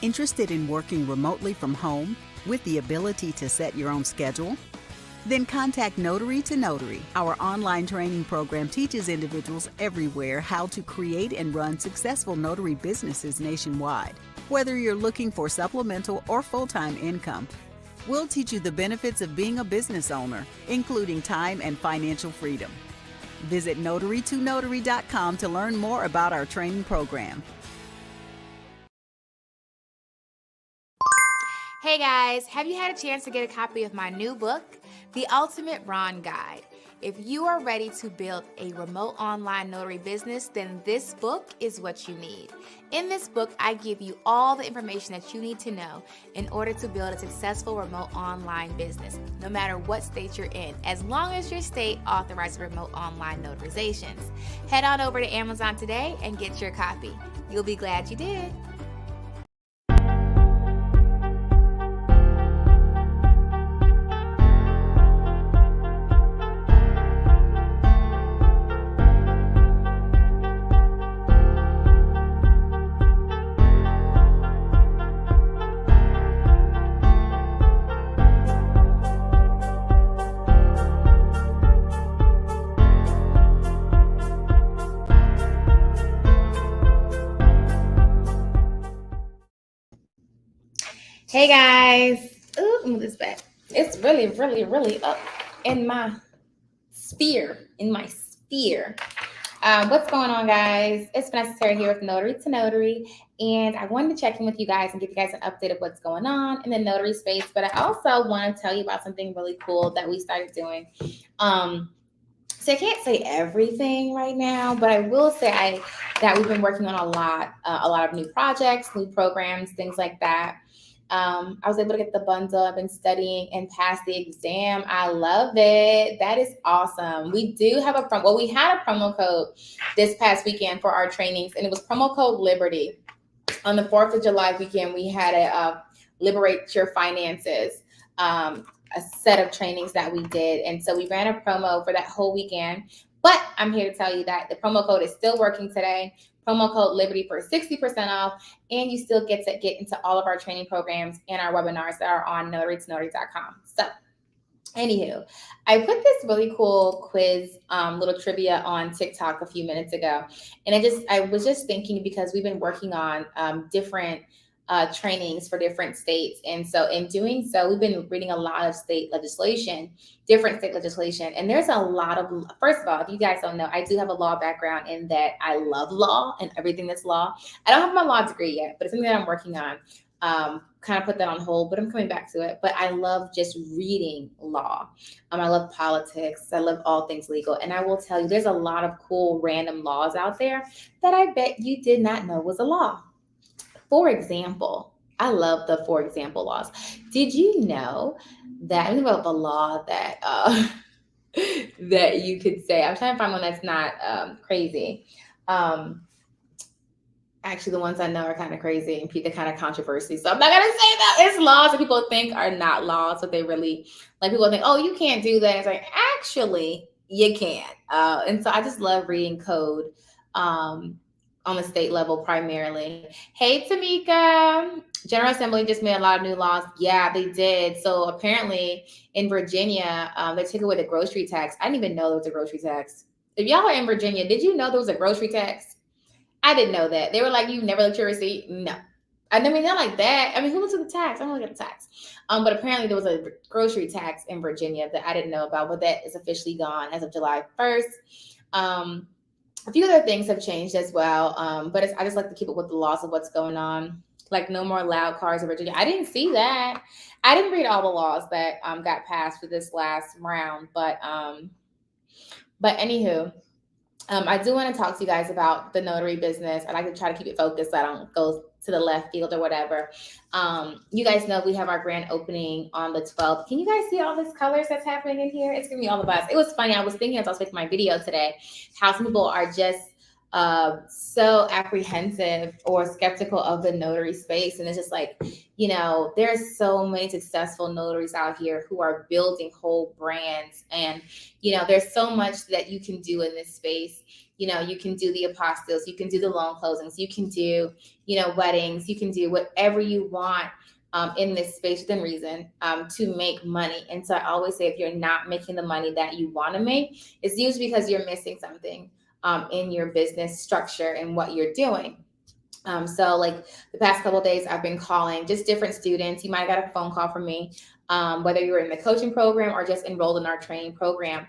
Interested in working remotely from home with the ability to set your own schedule? Then contact Notary to Notary. Our online training program teaches individuals everywhere how to create and run successful notary businesses nationwide. Whether you're looking for supplemental or full-time income, we'll teach you the benefits of being a business owner, including time and financial freedom. Visit notarytonotary.com to learn more about our training program. Hey guys, have you had a chance to get a copy of my new book, The Ultimate Ron Guide? If you are ready to build a remote online notary business, then this book is what you need. In this book, I give you all the information that you need to know in order to build a successful remote online business, no matter what state you're in, as long as your state authorizes remote online notarizations. Head on over to Amazon today and get your copy. You'll be glad you did. Hey guys, ooh, move this back. It's really, really, really up in my sphere, What's going on, guys? It's Vanessa Terry here with Notary to Notary, and I wanted to check in with you guys and give you guys an update of what's going on in the notary space, but I also want to tell you about something really cool that we started doing. So I can't say everything right now, but I will say that we've been working on a lot of new projects, new programs, things like that. I was able to get the bundle. I've been studying and passed the exam. I love it. That is awesome. We do have we had a promo code this past weekend for our trainings, and it was promo code Liberty. On the 4th of July weekend, we had a Liberate Your Finances, a set of trainings that we did. And so we ran a promo for that whole weekend. But I'm here to tell you that the promo code is still working today. Promo code Liberty for 60% off, and you still get to get into all of our training programs and our webinars that are on notarytonotary.com. So, anywho, I put this really cool quiz, little trivia on TikTok a few minutes ago, and I was just thinking, because we've been working on different trainings for different states. And so in doing so, we've been reading a lot of different state legislation. And there's a lot of, first of all, if you guys don't know, I do have a law background in that I love law and everything that's law. I don't have my law degree yet, but it's something that I'm working on. Kind of put that on hold, but I'm coming back to it. But I love just reading law. I love politics. I love all things legal. And I will tell you, there's a lot of cool random laws out there that I bet you did not know was a law. For example, I love the for example laws. Did you know that, I think about the law that that you could say, I'm trying to find one that's not crazy. Actually, the ones I know are kind of crazy and they're kind of controversy. So I'm not going to say that. It's laws that people think are not laws, but they really, like, people think, oh, you can't do that. It's like, actually, you can. And so I just love reading code on the state level primarily. Hey, Tamika. General Assembly just made a lot of new laws. Yeah, they did. So apparently in Virginia, they took away the grocery tax. I didn't even know there was a grocery tax. If y'all are in Virginia, did you know there was a grocery tax? I didn't know that. They were like, you never looked your receipt? No. I mean, they're like that. I mean, who looks at the tax? I don't look at the tax. But apparently there was a grocery tax in Virginia that I didn't know about, but that is officially gone as of July 1st. A few other things have changed as well, but I just like to keep up with the laws of what's going on, like no more loud cars in Virginia. I didn't see that. I didn't read all the laws that got passed for this last round, but anywho, I do want to talk to you guys about the notary business. I like to try to keep it focused so I don't go to the left field or whatever. You guys know we have our grand opening on the 12th. Can you guys see all these colors that's happening in here? It's giving me all the vibes. It was funny. I was thinking as I was making my video today, how some people are just so apprehensive or skeptical of the notary space. And it's just like, you know, there's so many successful notaries out here who are building whole brands. And, you know, there's so much that you can do in this space. You can do the apostilles, you can do the loan closings, you can do, weddings, you can do whatever you want in this space within reason to make money. And so I always say, if you're not making the money that you want to make, it's usually because you're missing something in your business structure and what you're doing. So like the past couple of days, I've been calling just different students. You might have got a phone call from me, whether you were in the coaching program or just enrolled in our training program,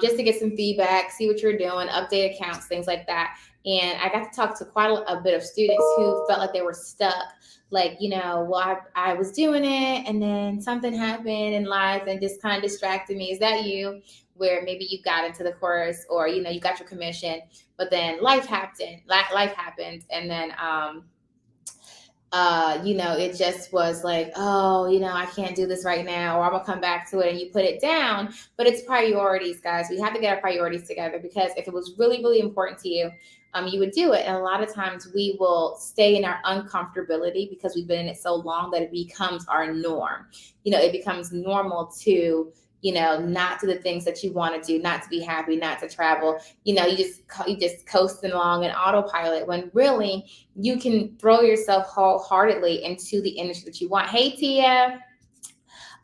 just to get some feedback, see what you're doing, update accounts, things like that. And I got to talk to quite a bit of students who felt like they were stuck. Like, well, I was doing it and then something happened in life and just kind of distracted me. Is that you? Where maybe you got into the course or, you got your commission, but then life happened, and then it just was like, oh, I can't do this right now, or I'm gonna come back to it, and you put it down. But it's priorities, guys. We have to get our priorities together, because if it was really, really important to you, you would do it. And a lot of times we will stay in our uncomfortability because we've been in it so long that it becomes our norm. It becomes normal to not do the things that you want to do, not to be happy, not to travel. You just coasting along in autopilot, when really you can throw yourself wholeheartedly into the industry that you want. Hey, Tia.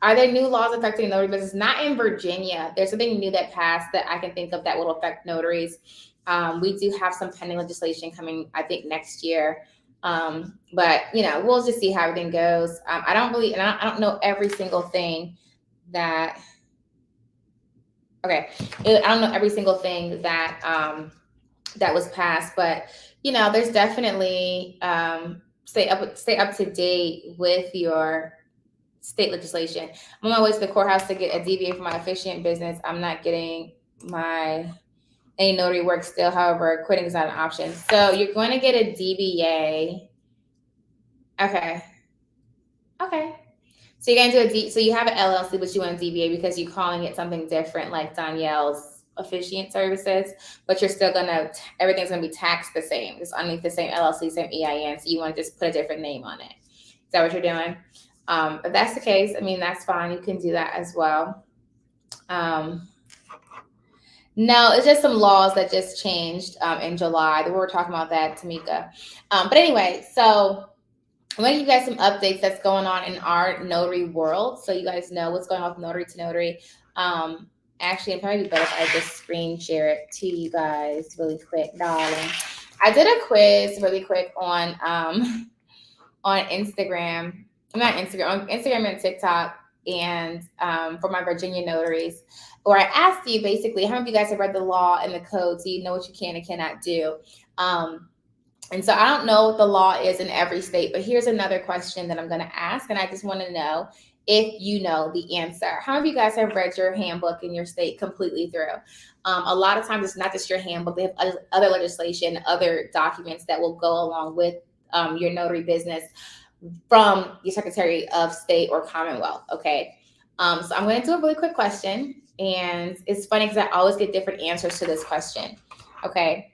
Are there new laws affecting notary business? Not in Virginia. There's something new that passed that I can think of that will affect notaries. We do have some pending legislation coming, I think, next year. But we'll just see how everything goes. I don't know every single thing that. Okay, I don't know every single thing that that was passed, but there's definitely stay up to date with your state legislation. I'm on my way to the courthouse to get a DBA for my officiant business. I'm not getting any notary work still. However, quitting is not an option. So you're going to get a DBA. Okay. So you're going to do so you have an LLC, but you want a DBA because you're calling it something different, like Danielle's officiant services, but you're still everything's going to be taxed the same. It's underneath the same LLC, same EIN. So you want to just put a different name on it. Is that what you're doing? If that's the case, that's fine. You can do that as well. No, it's just some laws that just changed in July. We were talking about that, Tamika. But anyway, so I'm going to give you guys some updates that's going on in our notary world, so you guys know what's going on with Notary to Notary. Actually, it'd probably be better if I just screen share it to you guys really quick, darling. I did a quiz really quick on Instagram. Not Instagram, on Instagram and TikTok, and for my Virginia notaries, where I asked you basically, how many of you guys have read the law and the code so you know what you can and cannot do? And so I don't know what the law is in every state, but here's another question that I'm going to ask, and I just want to know if you know the answer. How many of you guys have read your handbook in your state completely through? A lot of times it's not just your handbook. They have other legislation, other documents that will go along with your notary business from your Secretary of State or Commonwealth, okay? So I'm going to do a really quick question, and it's funny because I always get different answers to this question, okay?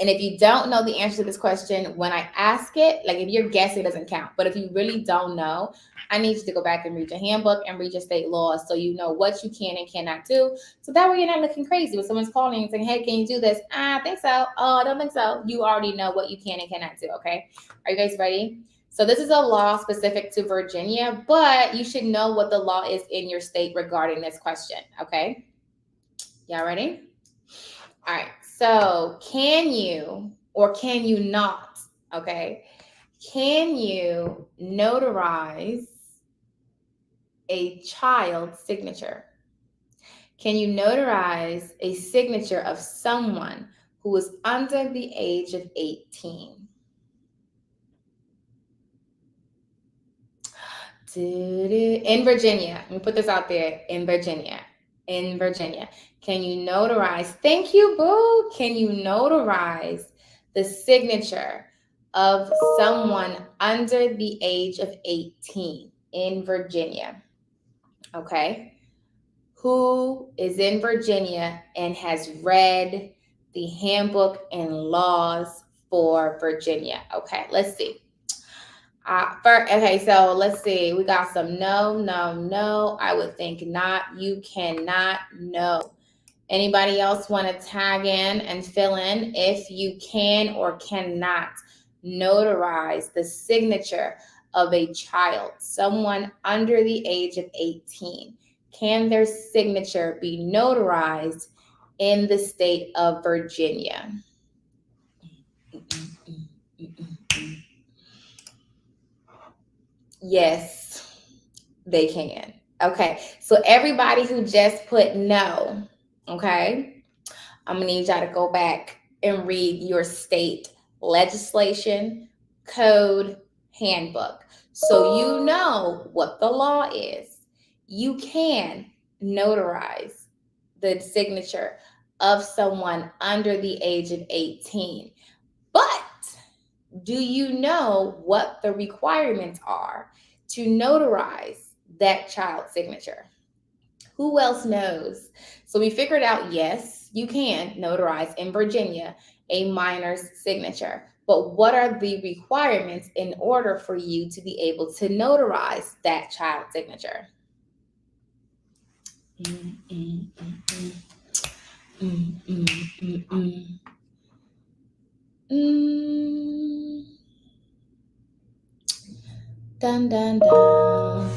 And if you don't know the answer to this question, when I ask it, like if you're guessing, it doesn't count. But if you really don't know, I need you to go back and read your handbook and read your state laws so you know what you can and cannot do. So that way you're not looking crazy when someone's calling and saying, hey, can you do this? I think so. Oh, I don't think so. You already know what you can and cannot do, okay? Are you guys ready? So this is a law specific to Virginia, but you should know what the law is in your state regarding this question, okay? Y'all ready? All right. So can you or can you not, okay? Can you notarize a child's signature? Can you notarize a signature of someone who is under the age of 18? In Virginia, let me put this out there, in Virginia. Can you notarize? Thank you, boo. Can you notarize the signature of someone under the age of 18 in Virginia? Okay. Who is in Virginia and has read the handbook and laws for Virginia? Okay, let's see. Okay, so let's see. We got some no. I would think not. You cannot. No. Anybody else want to tag in and fill in if you can or cannot notarize the signature of a child, someone under the age of 18? Can their signature be notarized in the state of Virginia? Yes, they can. Okay, so everybody who just put no, okay, I'm gonna need y'all to go back and read your state legislation, code, handbook. So you know what the law is. You can notarize the signature of someone under the age of 18. But do you know what the requirements are to notarize that child's signature? Who else knows? So we figured out, yes, you can notarize in Virginia a minor's signature. But what are the requirements in order for you to be able to notarize that child's signature? Mm, mm, mm, mm. Mm, mm, mm, mm. Mm. Dun, dun, dun.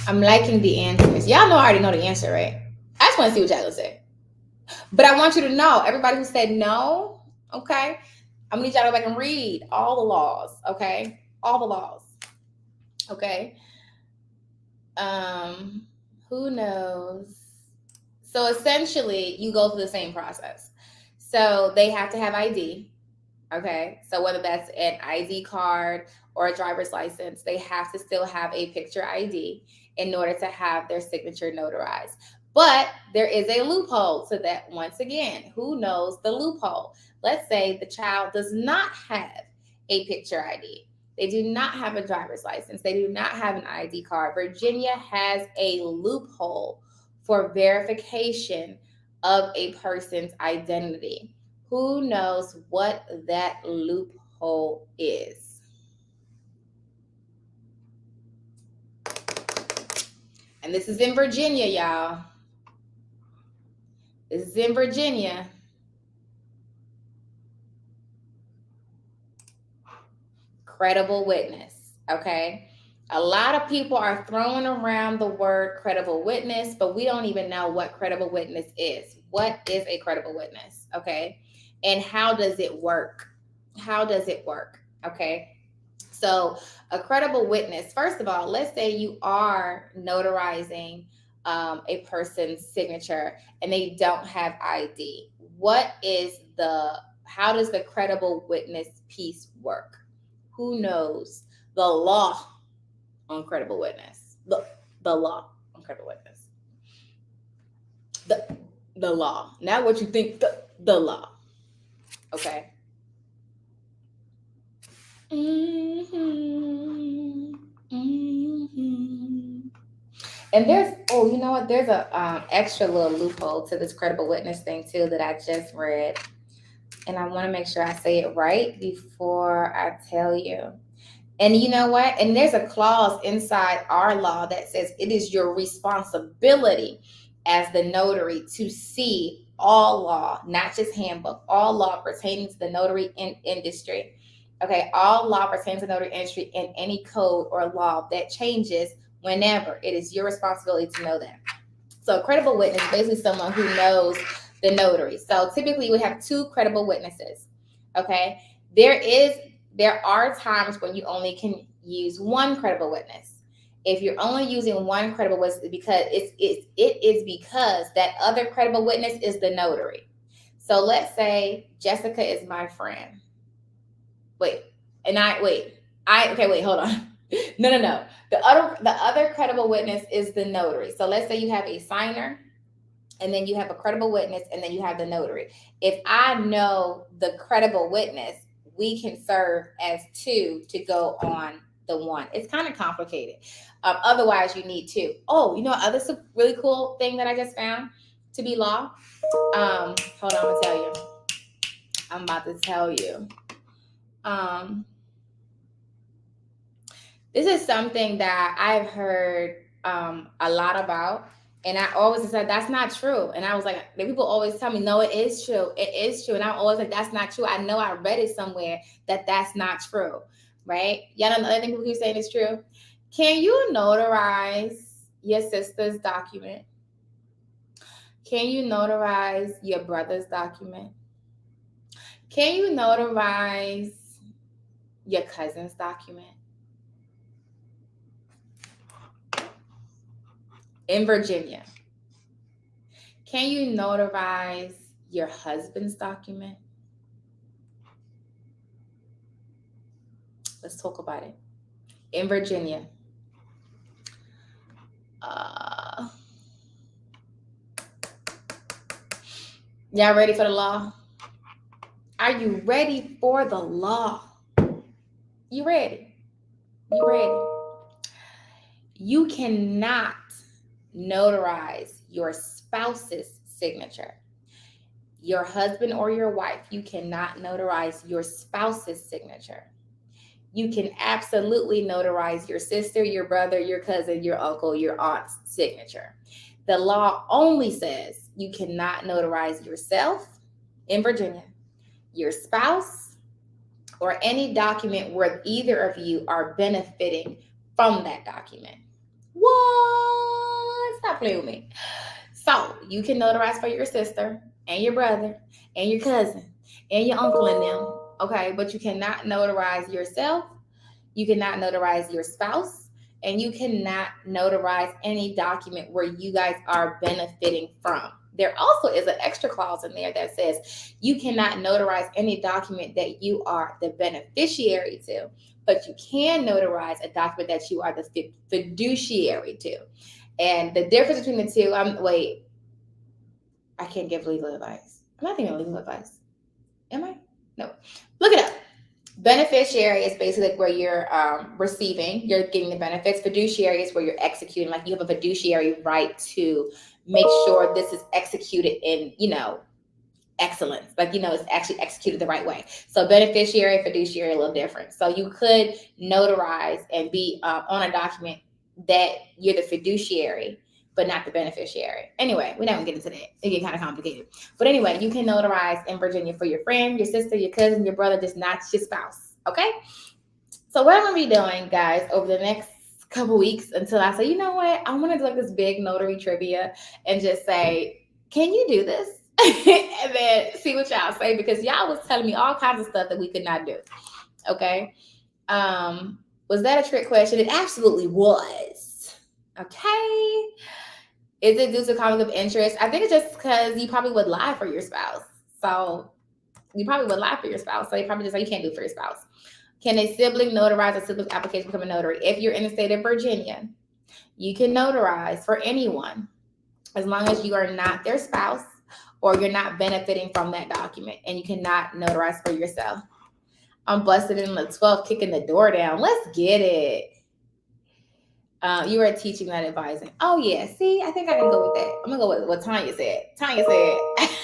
I'm liking the answers. Y'all know I already know the answer, right? I just want to see what y'all gonna say. But I want you to know, everybody who said no, okay, I'm gonna need y'all to go back and read all the laws, okay? All the laws. Okay. Um, who knows? So essentially you go through the same process. So they have to have ID. Okay. So whether that's an ID card or a driver's license, they have to still have a picture ID in order to have their signature notarized. But there is a loophole to that. Once again, who knows the loophole? Let's say the child does not have a picture ID. They do not have a driver's license. They do not have an ID card. Virginia has a loophole for verification of a person's identity. Who knows what that loophole is? And this is in Virginia, y'all. This is in Virginia. Credible witness, okay? A lot of people are throwing around the word credible witness, but we don't even know what credible witness is. What is a credible witness, okay? And how does it work? How does it work, okay? So, a credible witness, first of all, let's say you are notarizing a person's signature and they don't have ID. How does the credible witness piece work? Who knows the law on credible witness? The law on credible witness. The law. Not what you think, the law. Okay. Mm-hmm. Mm-hmm. And there's, oh, you know what? There's a extra little loophole to this credible witness thing too that I just read, and I want to make sure I say it right before I tell you. And you know what? And there's a clause inside our law that says it is your responsibility as the notary to see all law, not just handbook, all law pertaining to the notary industry. Okay, all law pertaining to the notary industry and any code or law that changes whenever. It is your responsibility to know that. So a credible witness is basically someone who knows the notary. So typically we have two credible witnesses. Okay. There are times when you only can use one credible witness. If you're only using one credible witness, because it is because that other credible witness is the notary. So let's say Jessica is my friend. Wait, hold on. No. The other credible witness is the notary. So let's say you have a signer, and then you have a credible witness, and then you have the notary. If I know the credible witness, we can serve as two to go on the one. It's kind of complicated. Otherwise, you need two. Oh, you know what other really cool thing that I just found to be law? Hold on, I'm gonna tell you. I'm about to tell you. This is something that I've heard a lot about, And I always said that's not true. And I was like, the people always tell me, no, it is true. It is true. And I'm always like, that's not true. I know I read it somewhere that that's not true. Right? Y'all know the other thing people keep saying is true. Can you notarize your sister's document? Can you notarize your brother's document? Can you notarize your cousin's document? In Virginia, can you notarize your husband's document? Let's talk about it. In Virginia, uh, y'all ready for the law? Are you ready for the law? You ready? You ready? You cannot notarize your spouse's signature. Your husband or your wife, you cannot notarize your spouse's signature. You can absolutely notarize your sister, your brother, your cousin, your uncle, your aunt's signature. The law only says you cannot notarize yourself in Virginia, your spouse, or any document where either of you are benefiting from that document. What? Stop playing with me. So you can notarize for your sister and your brother and your cousin and your uncle and them, okay? But you cannot notarize yourself. You cannot notarize your spouse, and you cannot notarize any document where you guys are benefiting from. There also is an extra clause in there that says you cannot notarize any document that you are the beneficiary to, but you can notarize a document that you are the fiduciary to. And the difference between the two, I can't give legal advice. I'm not giving legal advice. Am I? No. Look it up. Beneficiary is basically like where you're receiving, you're getting the benefits. Fiduciary is where you're executing, like you have a fiduciary right to make sure this is executed in, excellence. Like, it's actually executed the right way. So beneficiary, fiduciary, a little different. So you could notarize and be on a document that you're the fiduciary, but not the beneficiary. Anyway, we're not gonna get into that. It get kind of complicated. But anyway, you can notarize in Virginia for your friend, your sister, your cousin, your brother, just not your spouse. Okay? So what I'm gonna be doing, guys, over the next couple weeks until I say, you know what, I want to do like this big notary trivia and just say, can you do this? And then see what y'all say, because y'all was telling me all kinds of stuff that we could not do. Okay. Was that a trick question? It absolutely was. Okay. Is it due to conflict of interest? I think it's just because you probably would lie for your spouse. So you probably would lie for your spouse. So you probably just say you can't do it for your spouse. Can a sibling notarize a sibling's application to become a notary? If you're in the state of Virginia, you can notarize for anyone as long as you are not their spouse or you're not benefiting from that document, and you cannot notarize for yourself. I'm busted in the 12th, kicking the door down. Let's get it. You were teaching, that advising. Oh yeah, see, I think I can go with that. I'm gonna go with what Tanya said. Tanya said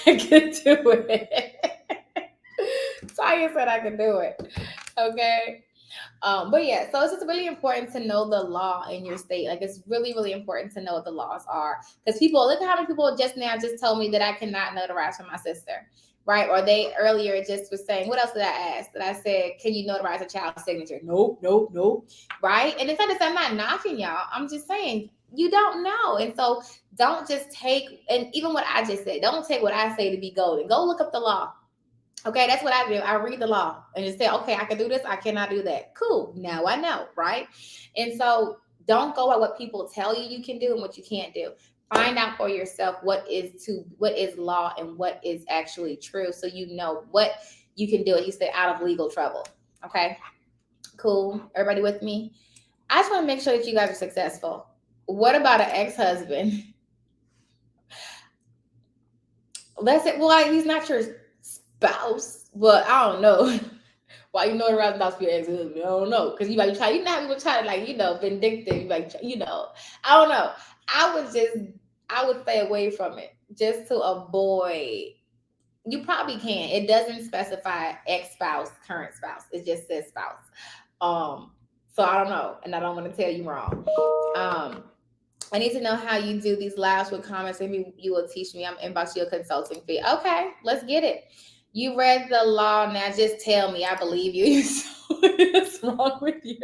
I can do it. Tanya said I can do it. Okay. But yeah, so it's just really important to know the law in your state. Like, it's really, really important to know what the laws are. Because people, look at how many people just now just told me that I cannot notarize for my sister, right? Or they earlier just was saying, what else did I ask? That I said, can you notarize a child's signature? Nope, nope, nope. Right? And it's not that I'm not knocking y'all. I'm just saying you don't know. And so don't just take, and even what I just said, don't take what I say to be golden. Go look up the law. Okay, that's what I do. I read the law and just say, okay, I can do this, I cannot do that. Cool. Now I know, right? And so don't go by what people tell you can do and what you can't do. Find out for yourself what is law and what is actually true, so you know what you can do. You stay out of legal trouble. Okay, cool. Everybody with me? I just want to make sure that you guys are successful. What about an ex-husband? Let's say, well, he's not your spouse, but I don't know. Why you notarize about your ex-husband? I don't know. Because you might try, you know how people try to, like, vindictive, like, I don't know. I would stay away from it just to avoid. You probably can. It doesn't specify ex-spouse, current spouse. It just says spouse. So I don't know, and I don't want to tell you wrong. I need to know how you do these lives with comments. Maybe you will teach me. I'm inbox you a consulting fee. Okay, let's get it. You read the law. Now just tell me. I believe you. What's wrong with you?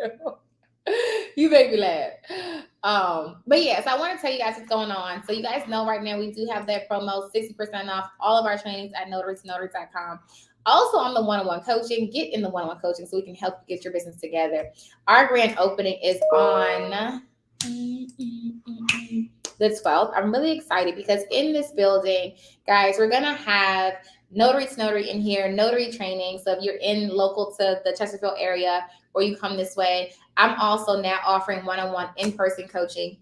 You make me laugh. But yeah, so I want to tell you guys what's going on. So you guys know right now we do have that promo, 60% off all of our trainings at notarytonotary.com. Also on the one-on-one coaching, get in the one-on-one coaching so we can help you get your business together. Our grand opening is on the 12th. I'm really excited because in this building, guys, we're going to have Notary to Notary in here, notary training. So if you're in local to the Chesterfield area or you come this way, I'm also now offering one-on-one in-person coaching.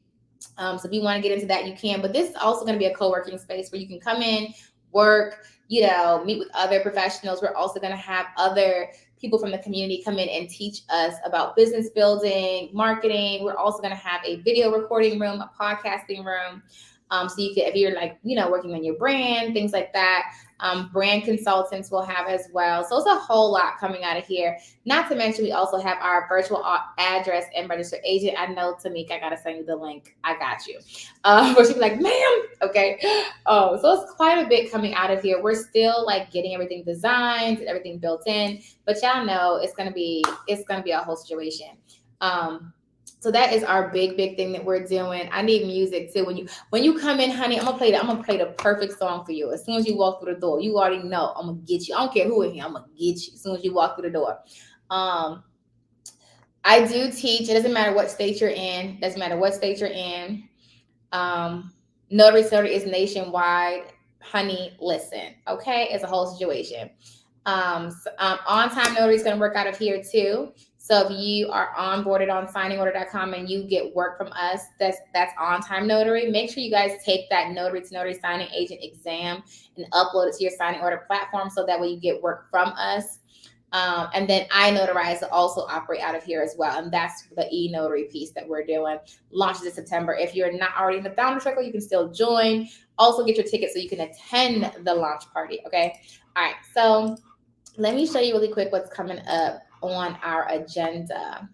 So if you want to get into that, you can. But this is also going to be a co-working space where you can come in, work, meet with other professionals. We're also going to have other people from the community come in and teach us about business building, marketing. We're also going to have a video recording room, a podcasting room. So you can, if you're like, working on your brand, things like that, brand consultants will have as well. So it's a whole lot coming out of here. Not to mention, we also have our virtual address and registered agent. I know, Tamika, I got to send you the link. I got you. But she'd be like, ma'am, okay. So it's quite a bit coming out of here. We're still like getting everything designed, everything built in, but y'all know it's gonna be a whole situation. So that is our big thing that we're doing. I need music too. When you come in, honey, I'm gonna play the perfect song for you. As soon as you walk through the door, you already know I'm gonna get you. I don't care who in here, I'm gonna get you as soon as you walk through the door. I do teach. It doesn't matter what state you're in. Notary Notary is nationwide. Honey, listen, okay? It's a whole situation. On-time notary is going to work out of here too. So if you are onboarded on signingorder.com and you get work from us, that's on-time notary. Make sure you guys take that Notary to Notary signing agent exam and upload it to your signing order platform so that way you get work from us. And then iNotarize will also operate out of here as well. And that's the e-notary piece that we're doing. Launches in September. If you're not already in the founder circle, you can still join. Also get your ticket so you can attend the launch party. Okay. All right. So let me show you really quick what's coming up on our agenda.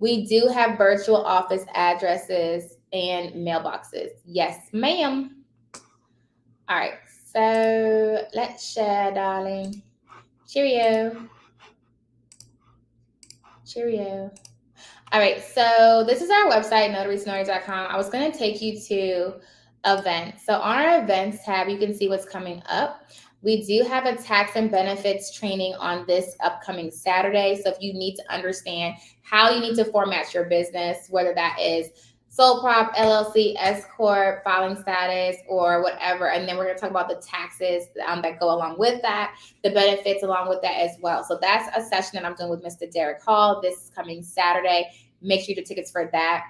We do have virtual office addresses and mailboxes. Yes, ma'am. All right. So let's share, darling. Cheerio. All right, so this is our website, notarytonotary.com. I was going to take you to events. So on our events tab, you can see what's coming up. We do have a tax and benefits training on this upcoming Saturday. So if you need to understand how you need to format your business, whether that is sole prop, LLC, S corp, filing status, or whatever. And then we're going to talk about the taxes that go along with that, the benefits along with that as well. So that's a session that I'm doing with Mr. Derek Hall this coming Saturday. Make sure you get tickets for that.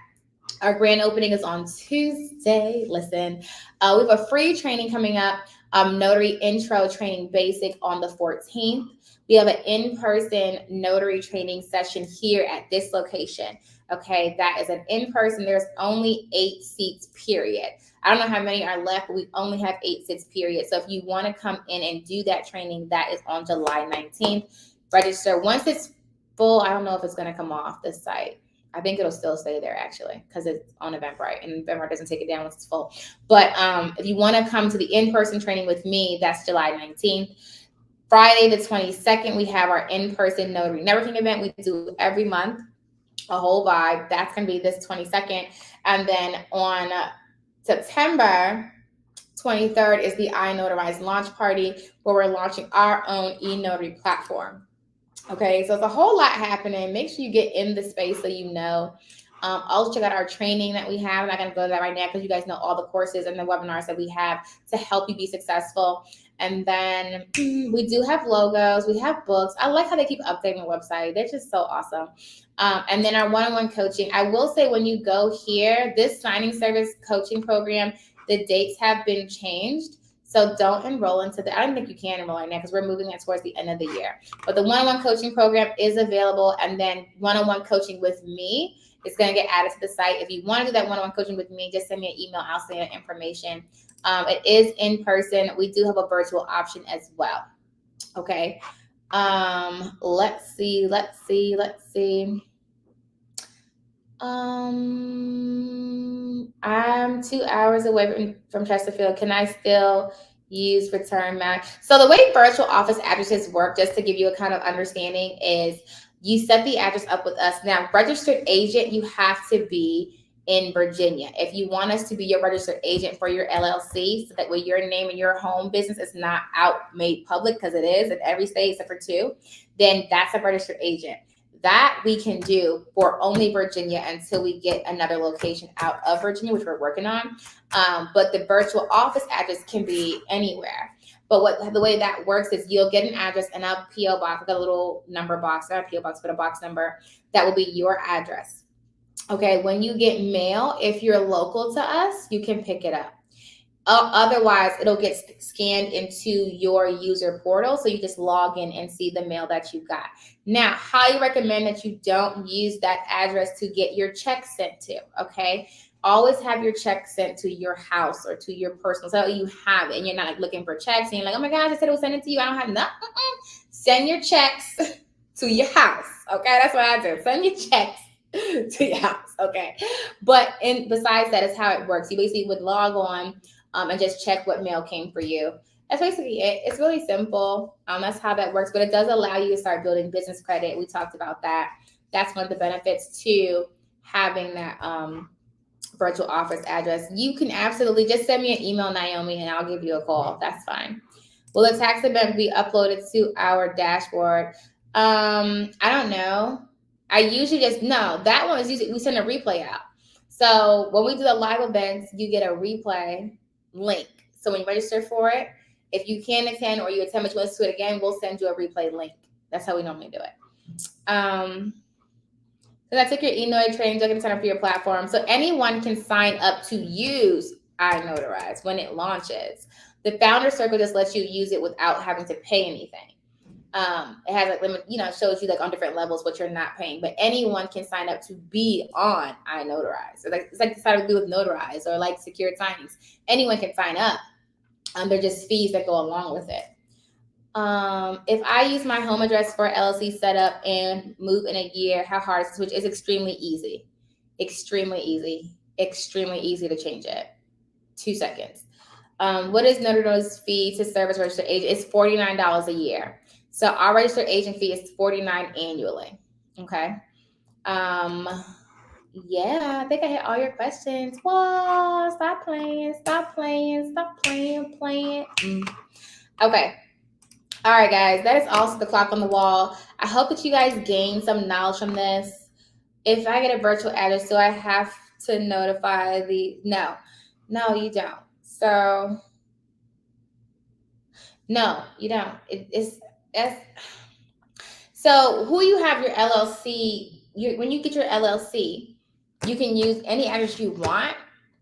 Our grand opening is on Tuesday. Listen, we have a free training coming up, Notary Intro Training Basic on the 14th. We have an in-person notary training session here at this location. Okay, that is an in-person. There's only 8 seats, period. I don't know how many are left, but we only have 8 seats, period. So if you want to come in and do that training, that is on July 19th. Register. Once it's full, I don't know if it's going to come off this site. I think it'll still stay there actually because it's on Eventbrite and Eventbrite doesn't take it down once it's full. But if you want to come to the in-person training with me, that's July 19th. Friday the 22nd, we have our in-person notary networking event we do every month. A whole vibe. That's going to be this 22nd. And then on September 23rd is the iNotarize launch party where we're launching our own e-notary platform. Okay, so it's a whole lot happening. Make sure you get in the space so you know. Also check out our training that we have. I'm not going to go to that right now because you guys know all the courses and the webinars that we have to help you be successful. And then we do have logos. We have books. I like how they keep updating the website. They're just so awesome. And then our one-on-one coaching. I will say when you go here, this signing service coaching program, the dates have been changed. So don't enroll into that. I don't think you can enroll right now because we're moving that towards the end of the year. But the one-on-one coaching program is available. And then one-on-one coaching with me is going to get added to the site. If you want to do that one-on-one coaching with me, just send me an email. I'll send you the information. It is in person. We do have a virtual option as well. Okay. Let's see. I'm 2 hours away from Chesterfield. Can I still use return mail? So the way virtual office addresses work, just to give you a kind of understanding, is you set the address up with us. Now, registered agent, you have to be in Virginia. If you want us to be your registered agent for your LLC, so that way your name and your home business is not out made public, because it is in every state except for 2, then that's a registered agent. That we can do for only Virginia until we get another location out of Virginia, which we're working on. But the virtual office address can be anywhere. But the way that works is you'll get an address and a PO box, like a little number box, not a PO box, but a box number that will be your address. Okay, when you get mail, if you're local to us, you can pick it up. Otherwise, it'll get scanned into your user portal. So you just log in and see the mail that you got. Now, highly recommend that you don't use that address to get your check sent to, okay? Always have your check sent to your house or to your personal, so you have it and you're not like looking for checks and you're like, oh my gosh, I said it was sent it to you. I don't have nothing. Send your checks to your house, okay? That's what I do. Send your checks to your house, okay? But besides that is how it works. You basically would log on and just check what mail came for you. That's basically it. It's really simple. That's how that works. But it does allow you to start building business credit. We talked about that. That's one of the benefits to having that virtual office address. You can absolutely just send me an email, Naomi, and I'll give you a call. That's fine. Will the tax event be uploaded to our dashboard? I don't know. I usually just, no, that one is usually, we send a replay out. So when we do the live events, you get a replay link. So when you register for it, if you can attend or you attempt to listen to it again, we'll send you a replay link. That's how we normally do it. So I took your eNotary training, you're going to sign up for your platform. So anyone can sign up to use iNotarize when it launches. The Founder Circle just lets you use it without having to pay anything. It has like limit, shows you like on different levels what you're not paying, but anyone can sign up to be on iNotarize. So it's like decided to do with Notarize or like secured signings. Anyone can sign up. They're just fees that go along with it. If I use my home address for LLC setup and move in a year, how hard is it to switch? It's extremely easy. Extremely easy. Extremely easy to change it. 2 seconds. What is Notary's fee to service registered agent? It's $49 a year. So our registered agent fee is $49 annually. Okay. Yeah, I think I hit all your questions. Whoa, stop playing. Okay. All right, guys, that is also the clock on the wall. I hope that you guys gained some knowledge from this. If I get a virtual address, do I have to notify no, you don't. So no, you don't. So who you have your LLC, when you get your LLC, you can use any address you want,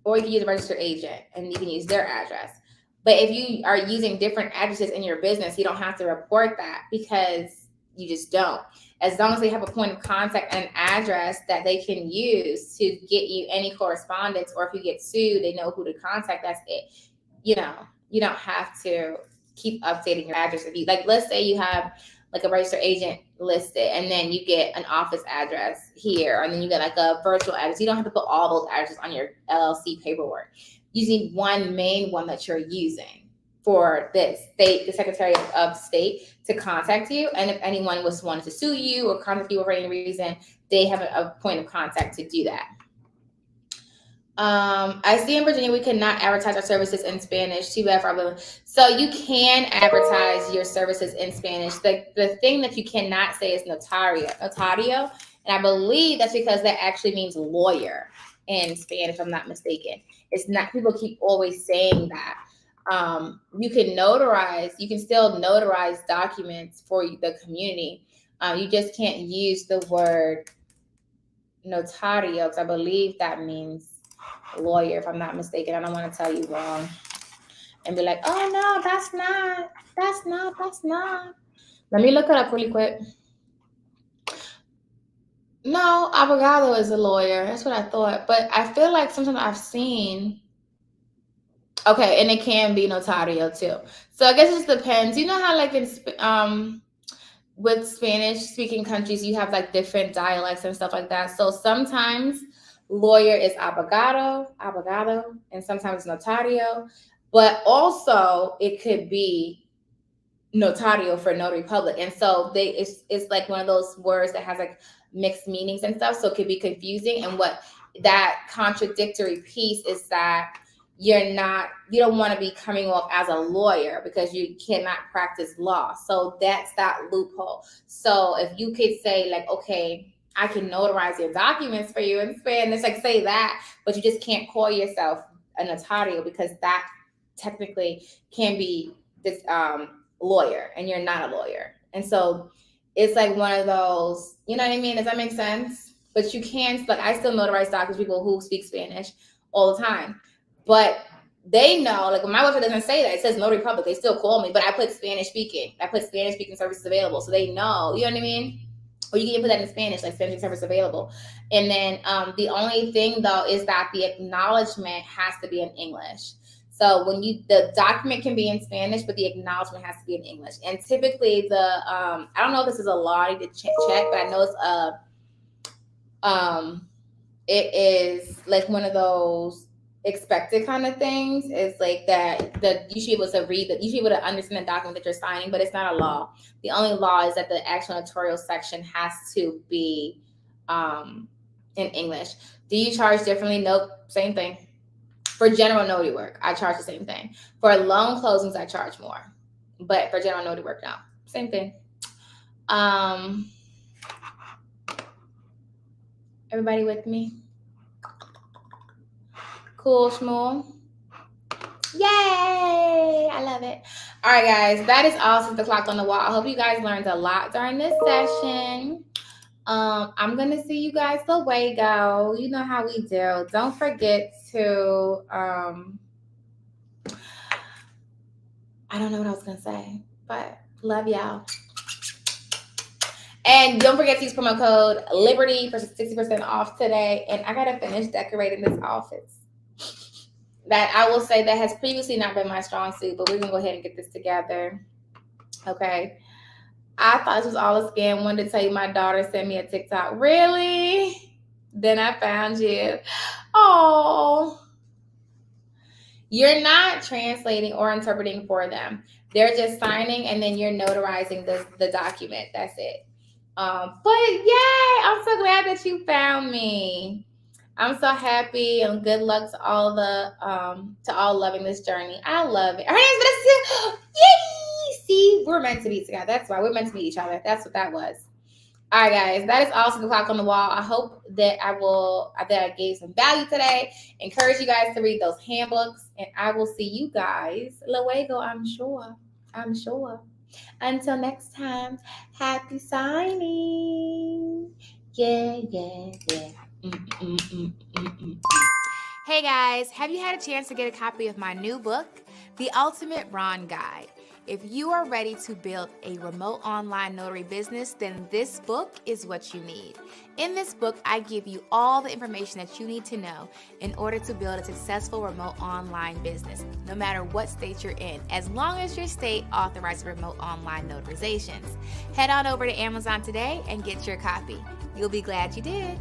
or you can use a registered agent and you can use their address. But if you are using different addresses in your business, you don't have to report that because you just don't. As long as they have a point of contact and address that they can use to get you any correspondence, or if you get sued, they know who to contact. That's it. You don't have to keep updating your address. If you like, let's say you have like a registered agent listed, and then you get an office address here, and then you get like a virtual address. You don't have to put all those addresses on your LLC paperwork. You need one main one that you're using for the Secretary of State to contact you. And if anyone wanted to sue you or contact you for any reason, they have a point of contact to do that. I see in Virginia we cannot advertise our services in Spanish. Too bad for our women. So you can advertise your services in Spanish. The thing that you cannot say is notario, and I believe that's because that actually means lawyer in Spanish, if I'm not mistaken. It's not, people keep always saying that. You can still notarize documents for the community. You just can't use the word notario, because I believe that means lawyer, if I'm not mistaken. I don't want to tell you wrong and be like, oh no, that's not. Let me look it up really quick. No, abogado is a lawyer. That's what I thought. But I feel like sometimes I've seen. Okay, and it can be notario too. So I guess it just depends. You know how like in with Spanish speaking countries, you have like different dialects and stuff like that. So sometimes lawyer is abogado, and sometimes notario, but also it could be notario for notary public. And so it's like one of those words that has like mixed meanings and stuff. So it could be confusing. And what that contradictory piece is that you don't want to be coming off as a lawyer because you cannot practice law. So that's that loophole. So if you could say like, okay, I can notarize your documents for you in Spanish, like say that, but you just can't call yourself a notario because that technically can be this lawyer and you're not a lawyer. And so it's like one of those, you know what I mean? Does that make sense? But you can, like, I still notarize documents, people who speak Spanish all the time. But they know, like, my website doesn't say that. It says Notary Public. They still call me, but I put Spanish speaking. I put Spanish speaking services available. So they know, you know what I mean? Or you can put that in Spanish, like Spanish service available. And then the only thing, though, is that the acknowledgement has to be in English. So when the document can be in Spanish, but the acknowledgement has to be in English. And typically I don't know if this is a law, I need to check, but I know it's it is like one of those expected kind of things. It's like that you should be able to read that, you should be able to understand the document that you're signing, but it's not a law. The only law is that the actual notarial section has to be in English. Do you charge differently? Nope, same thing. For general notary work, I charge the same thing. For loan closings, I charge more. But for general notary work, no. Same thing. Everybody with me? Cool, schmool. Yay! I love it. All right, guys. That is all since the clock on the wall. I hope you guys learned a lot during this session. I'm going to see you guys luego. You know how we do. Don't forget to, I don't know what I was going to say, but love y'all. And don't forget to use promo code Liberty for 60% off today. And I got to finish decorating this office. That I will say that has previously not been my strong suit, but we're going to go ahead and get this together. Okay. I thought this was all a scam. Wanted to tell you my daughter sent me a TikTok. Really? Then I found you. Oh. You're not translating or interpreting for them. They're just signing and then you're notarizing the document. That's it. But yay, I'm so glad that you found me. I'm so happy and good luck to all loving this journey. I love it. Her name's Vanessa. Yay! See, we're meant to be together. That's why we're meant to meet each other. That's what that was. All right, guys. That is also the clock on the wall. I hope that I gave some value today. Encourage you guys to read those handbooks, and I will see you guys luego. I'm sure. Until next time, happy signing. Yeah. Hey guys, have you had a chance to get a copy of my new book, The Ultimate Ron Guide? If you are ready to build a remote online notary business, then this book is what you need. In this book, I give you all the information that you need to know in order to build a successful remote online business, no matter what state you're in, as long as your state authorizes remote online notarizations. Head on over to Amazon today and get your copy. You'll be glad you did.